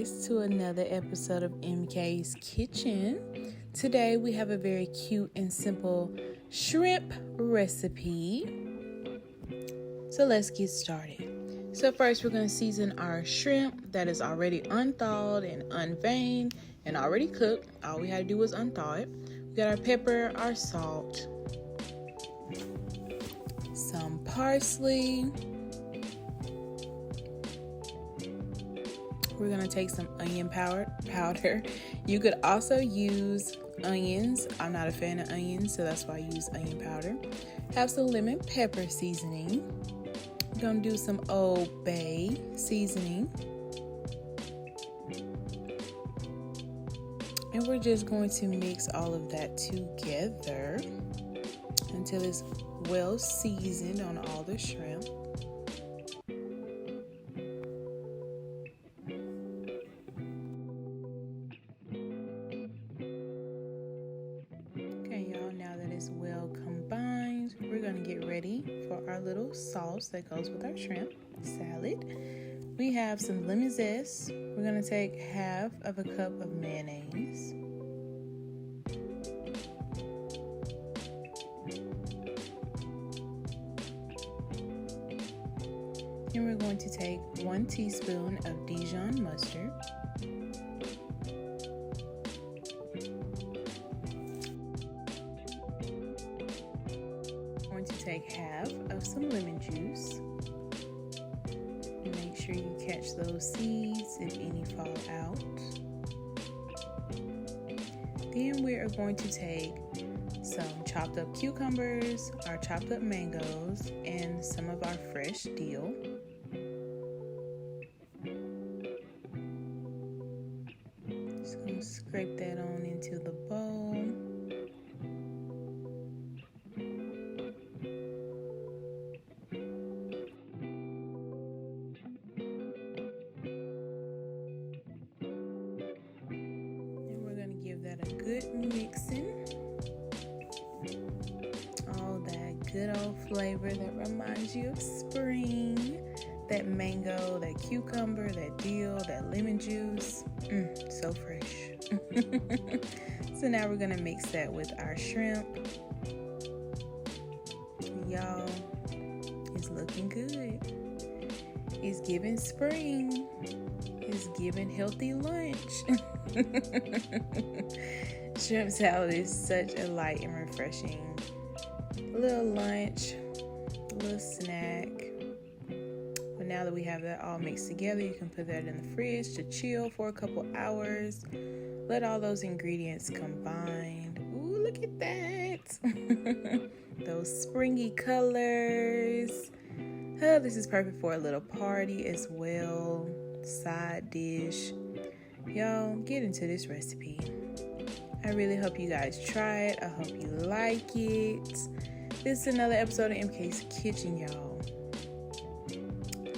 guys to another episode of MK's Kitchen. Today we have a very cute and simple shrimp recipe. So let's get started. So first we're going to season our shrimp that is already unthawed and unveined and already cooked. All we had to do was unthaw it. We got our pepper, our salt, some parsley. We're going to take some onion powder. You could also use onions. I'm not a fan of onions, so that's why I use onion powder. Have some lemon pepper seasoning. We're going to do some Old Bay seasoning. And we're just going to mix all of that together until it's well seasoned on all the shrimp. Well combined, we're going to get ready for our little sauce that goes with our shrimp salad. We have some lemon zest. We're going to take half of a cup of mayonnaise. And we're going to take 1 teaspoon of Dijon mustard. To take half of some lemon juice. Make sure you catch those seeds if any fall out. Then we are going to take some chopped up cucumbers, our chopped up mangoes, and some of our fresh dill. Just going to scrape that on into the bowl. Good mixing. All that good old flavor that reminds you of spring. That mango, that cucumber, that dill, that lemon juice. So fresh. So now we're going to mix that with our shrimp. Y'all, it's looking good. It's giving spring. It's giving healthy lunch. Shrimp salad is such a light and refreshing little lunch, a little snack. But now that we have that all mixed together, you can put that in the fridge to chill for a couple hours. Let all those ingredients combine. Ooh, look at that. Those springy colors. Oh, this is perfect for a little party as well. Side dish. Y'all, get into this recipe. I really hope you guys try it. I hope you like it. This is another episode of MK's Kitchen, y'all.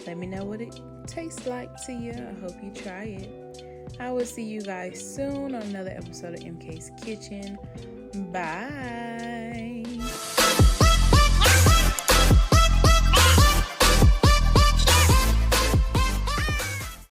Let me know what it tastes like to you. I hope you try it. I will see you guys soon on another episode of MK's Kitchen. Bye.